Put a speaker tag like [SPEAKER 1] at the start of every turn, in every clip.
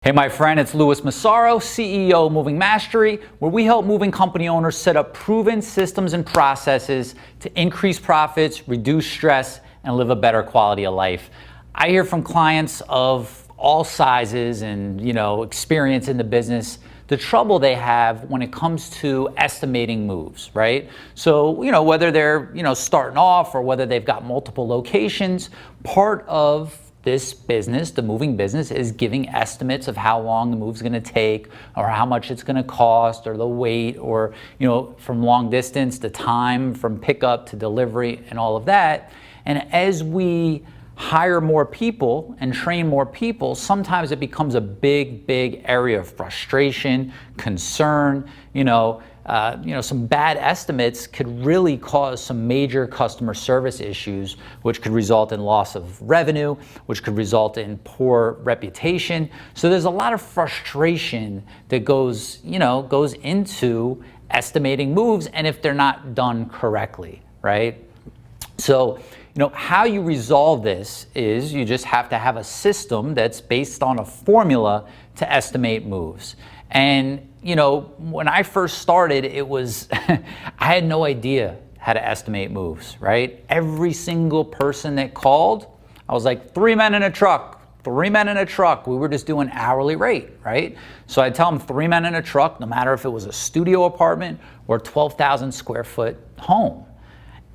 [SPEAKER 1] Hey, my friend, it's Massaro, CEO of Moving Mastery, where we help moving company owners set up proven systems and processes to increase profits, reduce stress, and live a better quality of life. I hear from clients of all sizes and, experience in the business, the trouble they have when it comes to estimating moves, right? So, whether they're, starting off or whether they've got multiple locations, part of this business, the moving business, is giving estimates of how long the move's going to take or how much it's going to cost or the weight or, from long distance, the time from pickup to delivery and all of that. And as we hire more people and train more people, sometimes it becomes a big area of frustration, concern. Some bad estimates could really cause some major customer service issues, which could result in loss of revenue, which could result in poor reputation. So there's a lot of frustration that goes into estimating moves, and if they're not done correctly, right? So, how you resolve this is you just have to have a system that's based on a formula to estimate moves. And, when I first started, it was, I had no idea how to estimate moves, right? Every single person that called, I was like, 3 men in a truck. We were just doing hourly rate, right? So I'd tell them 3 men in a truck, no matter if it was a studio apartment or a 12,000 square foot home.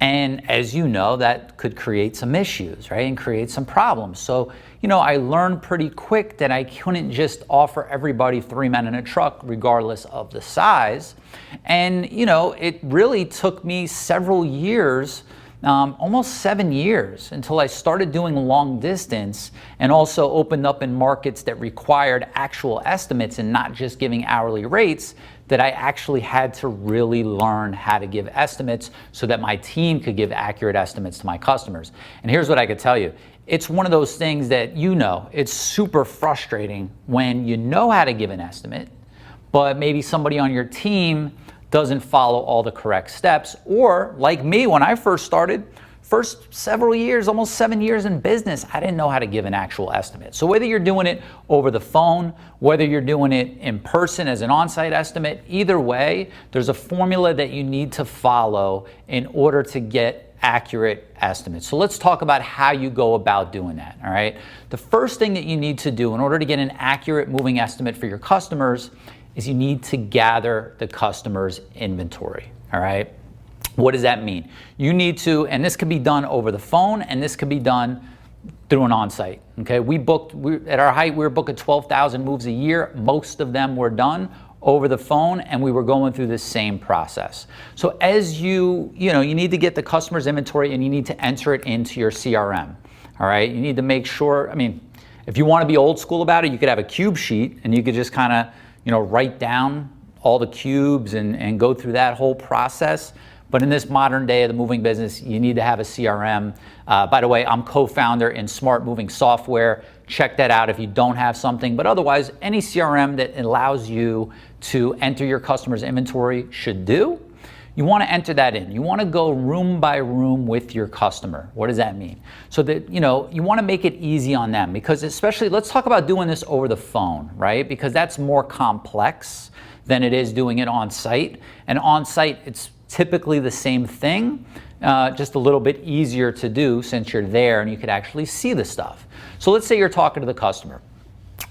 [SPEAKER 1] And as you know, that could create some issues, right? And create some problems. So, I learned pretty quick that I couldn't just offer everybody 3 men in a truck, regardless of the size. And, it really took me several years, almost 7 years, until I started doing long distance and also opened up in markets that required actual estimates and not just giving hourly rates, that I actually had to really learn how to give estimates so that my team could give accurate estimates to my customers. And here's what I could tell you. It's one of those things that it's super frustrating when you know how to give an estimate, but maybe somebody on your team doesn't follow all the correct steps. Or like me, when I first started, first several years, almost 7 years in business, I didn't know how to give an actual estimate. So whether you're doing it over the phone, whether you're doing it in person as an on-site estimate, either way, there's a formula that you need to follow in order to get accurate estimates. So let's talk about how you go about doing that, all right? The first thing that you need to do in order to get an accurate moving estimate for your customers is you need to gather the customer's inventory, all right? What does that mean? You need to, and this can be done over the phone, and this can be done through an on-site, okay? At our height, we were booking 12,000 moves a year. Most of them were done over the phone, and we were going through the same process. So as you need to get the customer's inventory, and you need to enter it into your CRM, all right? You need to make sure, if you want to be old school about it, you could have a cube sheet, and you could just kind of, write down all the cubes and go through that whole process. But in this modern day of the moving business, you need to have a CRM. By the way, I'm co-founder in Smart Moving Software. Check that out if you don't have something. But otherwise, any CRM that allows you to enter your customer's inventory should do. You want to enter that in. You want to go room by room with your customer. What does that mean? So that, you want to make it easy on them, because especially, let's talk about doing this over the phone, right? Because that's more complex than it is doing it on site. And on site, it's typically the same thing, just a little bit easier to do since you're there and you could actually see the stuff. So let's say you're talking to the customer.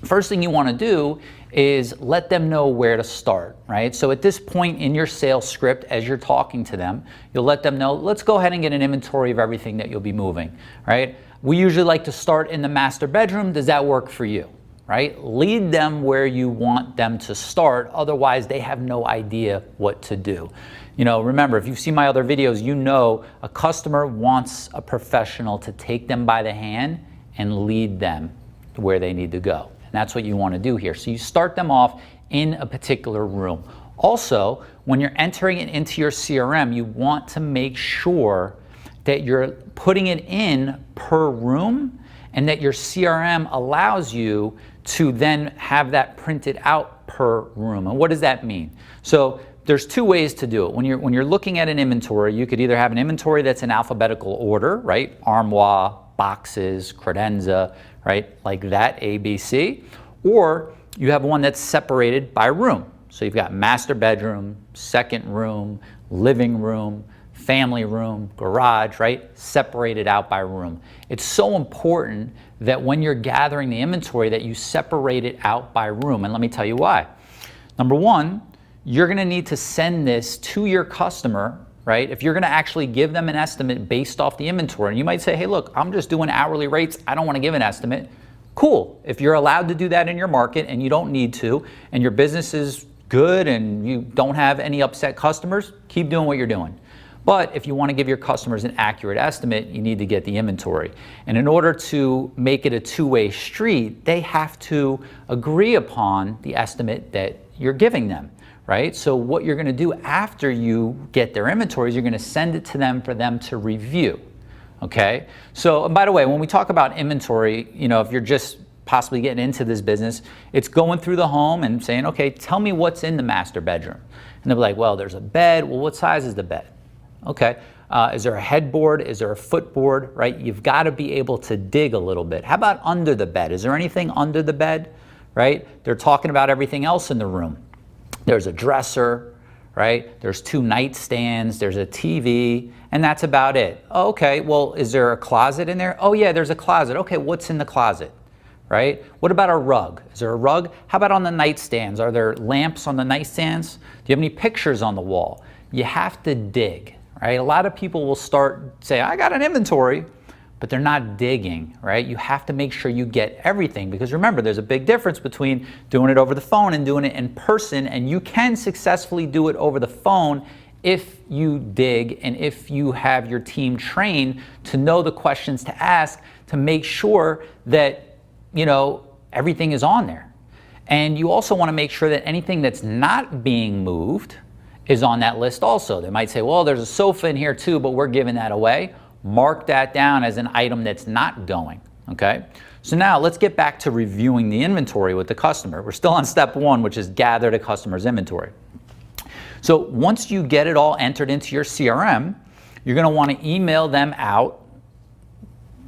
[SPEAKER 1] First thing you want to do is let them know where to start, right? So at this point in your sales script, as you're talking to them, you'll let them know, let's go ahead and get an inventory of everything that you'll be moving, right? We usually like to start in the master bedroom. Does that work for you, right? Lead them where you want them to start. Otherwise, they have no idea what to do. Remember, if you've seen my other videos, a customer wants a professional to take them by the hand and lead them to where they need to go. And that's what you want to do here. So you start them off in a particular room. Also, when you're entering it into your CRM, you want to make sure that you're putting it in per room and that your CRM allows you to then have that printed out per room. And what does that mean? So there's two ways to do it. When you're looking at an inventory, you could either have an inventory that's in alphabetical order, right? Armoire, boxes, credenza, right? Like that, A, B, C. Or you have one that's separated by room. So you've got master bedroom, second room, living room, family room, garage, right? Separated out by room. It's so important that when you're gathering the inventory that you separate it out by room. And let me tell you why. Number one, you're gonna need to send this to your customer, right? If you're gonna actually give them an estimate based off the inventory, and you might say, hey, look, I'm just doing hourly rates. I don't wanna give an estimate. Cool. If you're allowed to do that in your market and you don't need to, and your business is good and you don't have any upset customers, keep doing what you're doing. But if you want to give your customers an accurate estimate, you need to get the inventory. And in order to make it a two-way street, they have to agree upon the estimate that you're giving them, right? So what you're going to do after you get their inventory is you're going to send it to them for them to review, okay? So, and by the way, when we talk about inventory, you know, if you're just possibly getting into this business, it's going through the home and saying, okay, tell me what's in the master bedroom. And they'll be like, well, there's a bed. Well, what size is the bed? Okay, is there a headboard? Is there a footboard, right? You've got to be able to dig a little bit. How about under the bed? Is there anything under the bed, right? They're talking about everything else in the room. There's a dresser, right? There's 2 nightstands, there's a TV, and that's about it. Oh, okay, well, is there a closet in there? Oh yeah, there's a closet. Okay, what's in the closet, right? What about a rug? Is there a rug? How about on the nightstands? Are there lamps on the nightstands? Do you have any pictures on the wall? You have to dig. Right? A lot of people will say, I got an inventory, but they're not digging, right? You have to make sure you get everything, because remember, there's a big difference between doing it over the phone and doing it in person, and you can successfully do it over the phone if you dig and if you have your team trained to know the questions to ask to make sure that, you know, everything is on there. And you also want to make sure that anything that's not being moved is on that list also. They might say, well, there's a sofa in here too, but we're giving that away. Mark that down as an item that's not going, okay? So now let's get back to reviewing the inventory with the customer. We're still on step 1, which is gather the customer's inventory. So once you get it all entered into your CRM, you're gonna wanna email them out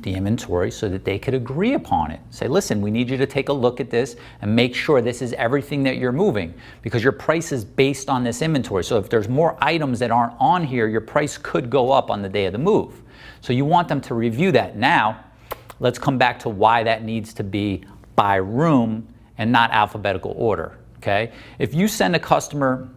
[SPEAKER 1] the inventory so that they could agree upon it. Say, listen, we need you to take a look at this and make sure this is everything that you're moving, because your price is based on this inventory. So if there's more items that aren't on here, your price could go up on the day of the move. So you want them to review that. Now, let's come back to why that needs to be by room and not alphabetical order, okay? If you send a customer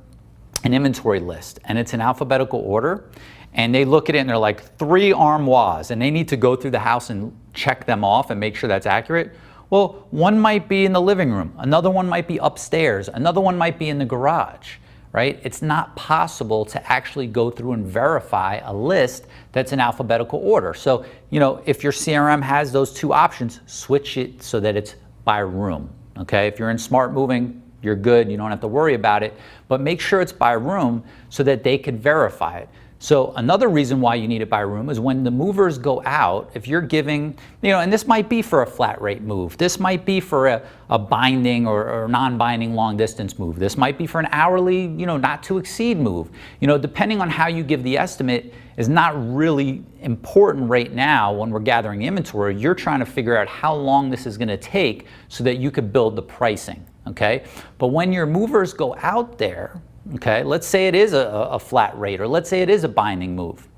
[SPEAKER 1] an inventory list and it's in alphabetical order, and they look at it and they're like 3 armoires, and they need to go through the house and check them off and make sure that's accurate. Well, one might be in the living room, another one might be upstairs, another one might be in the garage, right? It's not possible to actually go through and verify a list that's in alphabetical order. So, you know, if your CRM has those 2 options, switch it so that it's by room, okay? If you're in smart moving, you're good, you don't have to worry about it, but make sure it's by room so that they could verify it. So another reason why you need it by room is when the movers go out, if you're giving, you know, and this might be for a flat rate move, this might be for a binding or non-binding long distance move, this might be for an hourly, you know, not to exceed move. You know, depending on how you give the estimate is not really important right now when we're gathering inventory. You're trying to figure out how long this is going to take so that you could build the pricing, okay? But when your movers go out there, okay, let's say it is a flat rate, or let's say it is a binding move.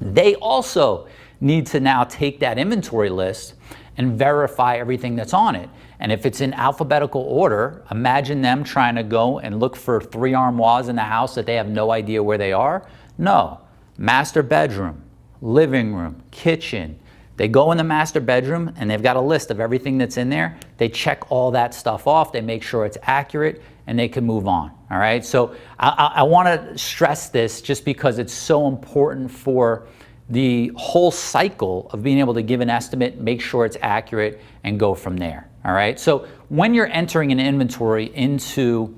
[SPEAKER 1] They also need to now take that inventory list and verify everything that's on it. And if it's in alphabetical order, imagine them trying to go and look for 3 armoires in the house that they have no idea where they are. No, master bedroom, living room, kitchen. They go in the master bedroom and they've got a list of everything that's in there. They check all that stuff off, they make sure it's accurate, and they can move on, all right? So I wanna stress this just because it's so important for the whole cycle of being able to give an estimate, make sure it's accurate, and go from there, all right? So when you're entering an inventory into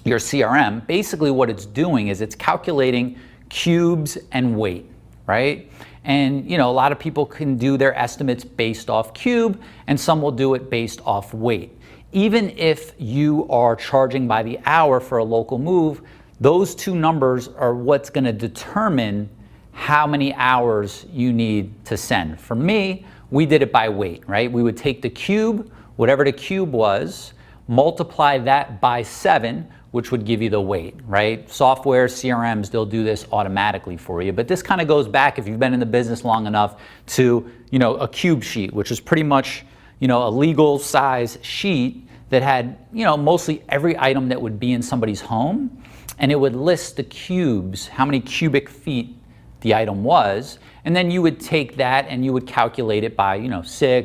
[SPEAKER 1] your CRM, basically what it's doing is it's calculating cubes and weight, right? And you know, a lot of people can do their estimates based off cube, and some will do it based off weight. Even if you are charging by the hour for a local move, those 2 numbers are what's going to determine how many hours you need to send. For me, we did it by weight, right? We would take the cube, whatever the cube was, multiply that by 7, which would give you the weight, right? Software, CRMs, they'll do this automatically for you. But this kind of goes back, if you've been in the business long enough, to, a cube sheet, which is pretty much, a legal size sheet that had, mostly every item that would be in somebody's home. And it would list the cubes, how many cubic feet the item was. And then you would take that and you would calculate it by, 6,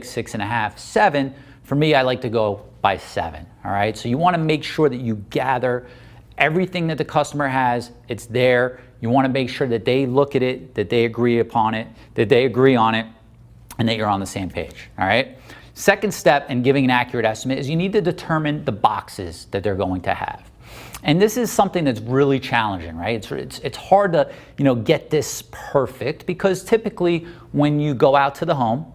[SPEAKER 1] 6.5, 7. For me, I like to go by 7, all right? So you want to make sure that you gather everything that the customer has, it's there. You want to make sure that they look at it, that they agree upon it, that they agree on it, and that you're on the same page, all right? Second step in giving an accurate estimate is you need to determine the boxes that they're going to have. And this is something that's really challenging, right? It's hard to, get this perfect, because typically when you go out to the home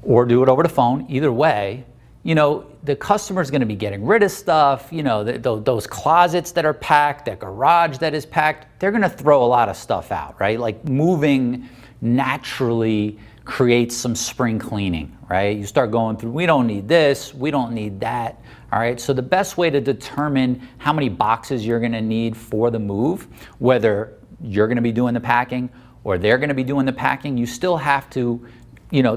[SPEAKER 1] or do it over the phone, either way, the customer's going to be getting rid of stuff, those closets that are packed, that garage that is packed, they're going to throw a lot of stuff out, right? Like moving naturally creates some spring cleaning, right? You start going through, we don't need this, we don't need that, all right? So the best way to determine how many boxes you're going to need for the move, whether you're going to be doing the packing or they're going to be doing the packing, you still have to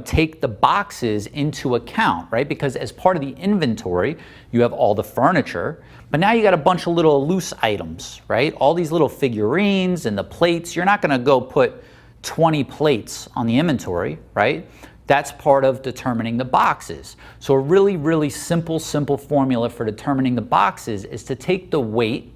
[SPEAKER 1] take the boxes into account, right? Because as part of the inventory, you have all the furniture, but now you got a bunch of little loose items, right? All these little figurines and the plates. You're not going to go put 20 plates on the inventory, right? That's part of determining the boxes. So a really, really simple formula for determining the boxes is to take the weight,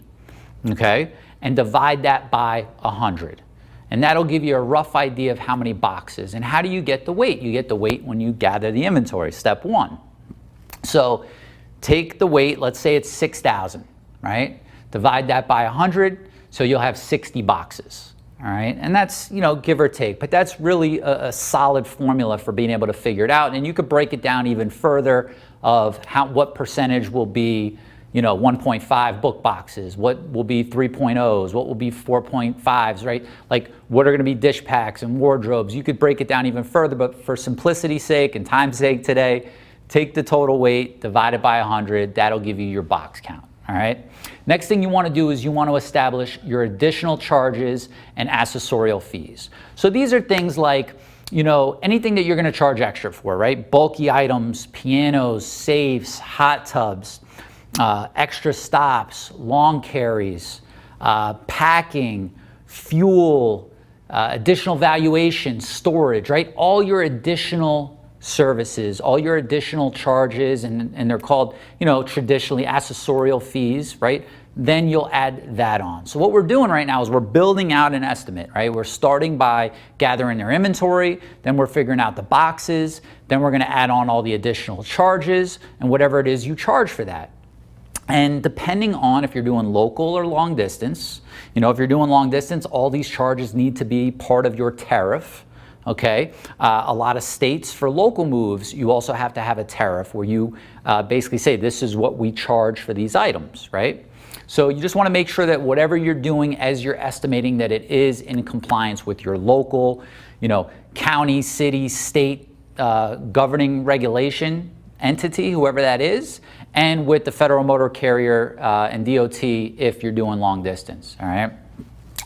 [SPEAKER 1] okay, and divide that by 100. And that'll give you a rough idea of how many boxes. And how do you get the weight? You get the weight when you gather the inventory, step 1. So take the weight, let's say it's 6,000, right? Divide that by 100, so you'll have 60 boxes, all right? And that's, give or take, but that's really a solid formula for being able to figure it out. And you could break it down even further of what percentage will be 1.5 book boxes, what will be 3.0s, what will be 4.5s, right? Like what are going to be dish packs and wardrobes. You could break it down even further, but for simplicity's sake and time's sake today, take the total weight, divide it by 100, that'll give you your box count, all right? Next thing you want to do is you want to establish your additional charges and accessorial fees. So these are things like, anything that you're going to charge extra for, right? Bulky items, pianos, safes, hot tubs, extra stops, long carries, packing, fuel, additional valuation, storage, right? All your additional services, all your additional charges, and they're called, traditionally accessorial fees, right? Then you'll add that on. So what we're doing right now is we're building out an estimate, right? We're starting by gathering their inventory, then we're figuring out the boxes, then we're going to add on all the additional charges and whatever it is you charge for that. And depending on if you're doing local or long distance, if you're doing long distance, all these charges need to be part of your tariff, okay? A lot of states for local moves, you also have to have a tariff where you basically say, this is what we charge for these items, right? So you just want to make sure that whatever you're doing as you're estimating that it is in compliance with your local, county, city, state governing regulation entity, whoever that is, and with the Federal Motor Carrier and DOT if you're doing long distance, all right?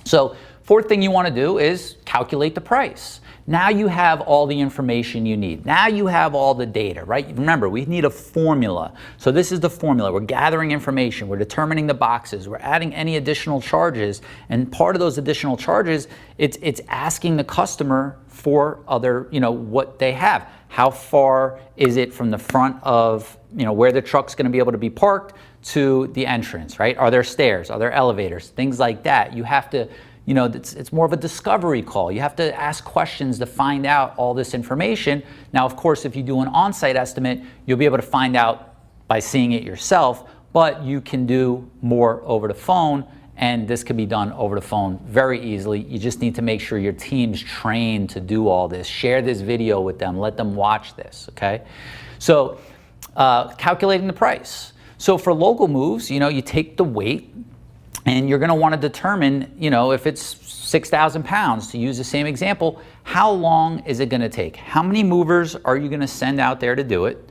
[SPEAKER 1] So fourth thing you want to do is calculate the price. Now you have all the information you need. Now you have all the data, right? Remember, we need a formula. So this is the formula. We're gathering information. We're determining the boxes. We're adding any additional charges. And part of those additional charges, it's asking the customer for other, what they have. How far is it from the front of, where the truck's going to be able to be parked to the entrance, right? Are there stairs? Are there elevators? Things like that. You have to, it's more of a discovery call. You have to ask questions to find out all this information. Now, of course, if you do an on-site estimate, you'll be able to find out by seeing it yourself, but you can do more over the phone, and this can be done over the phone very easily. You just need to make sure your team's trained to do all this. Share this video with them. Let them watch this, okay? So calculating the price. So for local moves, you take the weight, and you're going to want to determine, if it's 6,000 pounds, to use the same example, how long is it going to take? How many movers are you going to send out there to do it?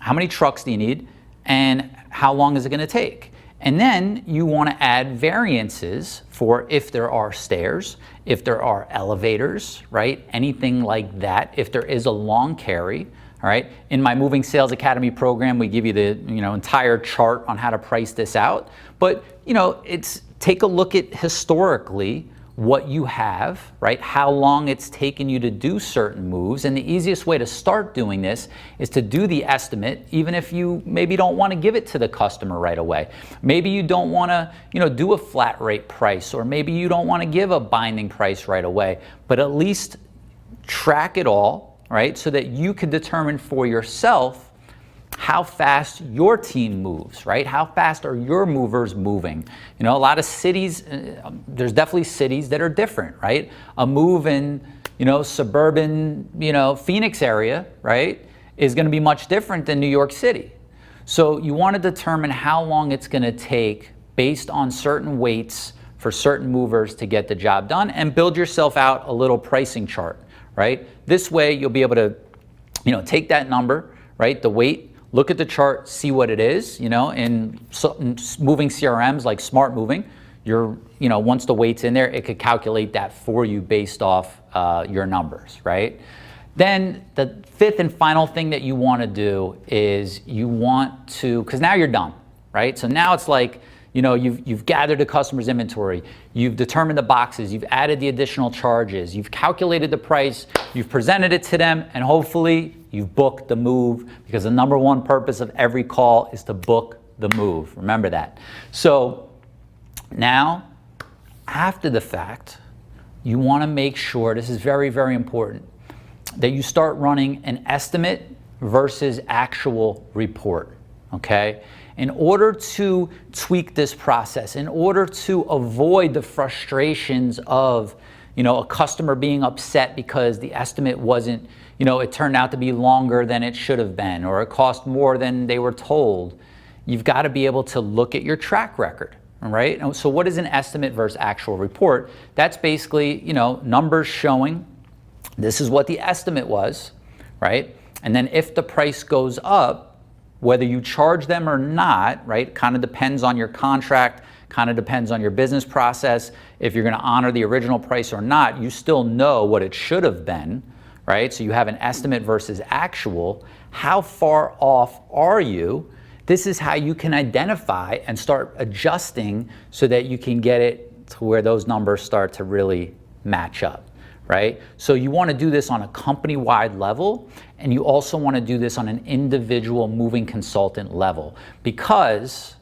[SPEAKER 1] how many trucks do you need, and how long is it going to take? And then you want to add variances for if there are stairs, if there are elevators, right? Anything like that. If there is a long carry, all right? In my Moving Sales Academy program, we give you the entire chart on how to price this out. But it's take a look at historically what you have, right? How long it's taken you to do certain moves. And the easiest way to start doing this is to do the estimate, even if you maybe don't want to give it to the customer right away. Maybe you don't want to, do a flat rate price, or maybe you don't want to give a binding price right away, but at least track it all, right? So that you can determine for yourself how fast your team moves, right? How fast are your movers moving? A lot of cities, there's definitely cities that are different, right? A move in, suburban, Phoenix area, right, is going to be much different than New York City. So you want to determine how long it's going to take based on certain weights for certain movers to get the job done, and build yourself out a little pricing chart, right? This way you'll be able to, take that number, right, the weight, look at the chart, see what it is. In moving CRMs like Smart Moving, once the weight's in there, it could calculate that for you based off your numbers, right? Then the fifth and final thing that you want to do is you want to, because now you're done, right? So now it's like, you've gathered the customer's inventory, you've determined the boxes, you've added the additional charges, you've calculated the price, you've presented it to them, and hopefully you've booked the move, because the number one purpose of every call is to book the move. Remember that. So now, after the fact, you want to make sure, this is very, very important, that you start running an estimate versus actual report, okay? In order to tweak this process, in order to avoid the frustrations of, a customer being upset because the estimate wasn't, it turned out to be longer than it should have been, or it cost more than they were told, you've got to be able to look at your track record, all right? And so what is an estimate versus actual report? That's basically, numbers showing this is what the estimate was, right? And then if the price goes up, whether you charge them or not, right, kind of depends on your contract, kind of depends on your business process. If you're going to honor the original price or not, you still know what it should have been, right? So you have an estimate versus actual. How far off are you? This is how you can identify and start adjusting so that you can get it to where those numbers start to really match up. Right? So you want to do this on a company-wide level, and you also want to do this on an individual moving consultant level, because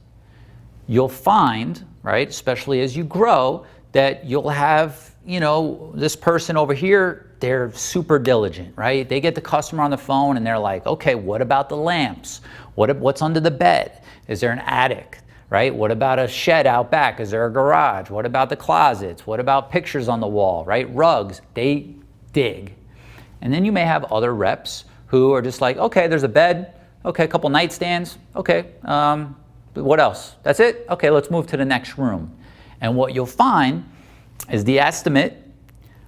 [SPEAKER 1] you'll find, right, especially as you grow, that you'll have, this person over here, they're super diligent, right? They get the customer on the phone and they're like, okay, what about the lamps? What's under the bed? Is there an attic? Right? What about a shed out back? Is there a garage? What about the closets? What about pictures on the wall, right? Rugs, they dig. And then you may have other reps who are just like, okay, there's a bed, okay, a couple nightstands, okay, what else? That's it? Okay, let's move to the next room. And what you'll find is the estimate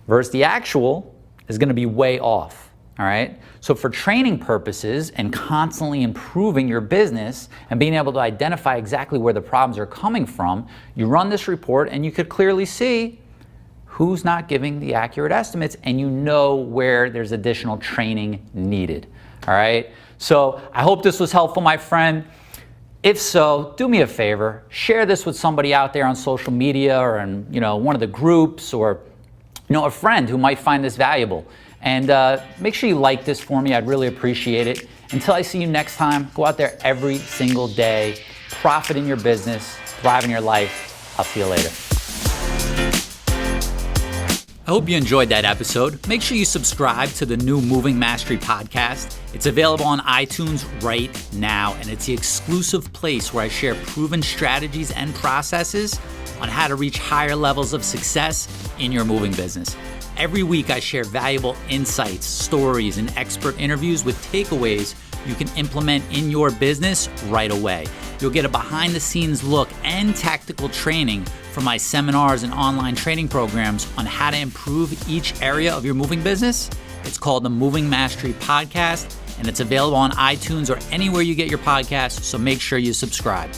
[SPEAKER 1] versus the actual is going to be way off. All right. So for training purposes and constantly improving your business and being able to identify exactly where the problems are coming from, you run this report and you could clearly see who's not giving the accurate estimates, and you know where there's additional training needed. All right. So I hope this was helpful, my friend. If so, do me a favor, share this with somebody out there on social media or in one of the groups, or a friend who might find this valuable. And make sure you like this for me. I'd really appreciate it. Until I see you next time, go out there every single day, profit in your business, thrive in your life. I'll see you later. I hope you enjoyed that episode. Make sure you subscribe to the new Moving Mastery podcast. It's available on iTunes right now, and it's the exclusive place where I share proven strategies and processes on how to reach higher levels of success in your moving business. Every week, I share valuable insights, stories, and expert interviews with takeaways you can implement in your business right away. You'll get a behind-the-scenes look and tactical training from my seminars and online training programs on how to improve each area of your moving business It's called the Moving Mastery Podcast, and it's available on iTunes or anywhere you get your podcasts, so make sure you subscribe.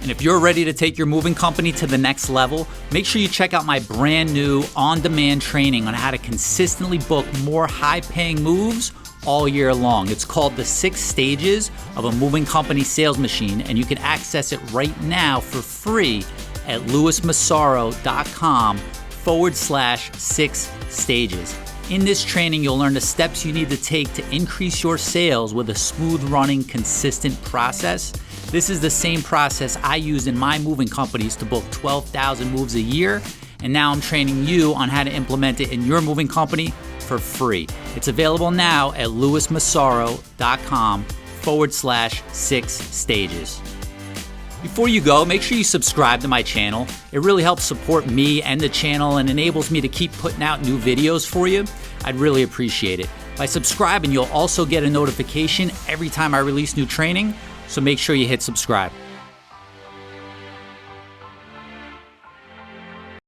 [SPEAKER 1] And if you're ready to take your moving company to the next level, make sure you check out my brand new on-demand training on how to consistently book more high-paying moves all year long. It's called the 6 Stages of a Moving Company Sales Machine, and you can access it right now for free at lewismassaro.com/6 stages. In this training, you'll learn the steps you need to take to increase your sales with a smooth-running, consistent process. This is the same process I use in my moving companies to book 12,000 moves a year, and now I'm training you on how to implement it in your moving company for free. It's available now at lewismassaro.com/6 stages. Before you go, make sure you subscribe to my channel. It really helps support me and the channel and enables me to keep putting out new videos for you. I'd really appreciate it. By subscribing, you'll also get a notification every time I release new training, so make sure you hit subscribe.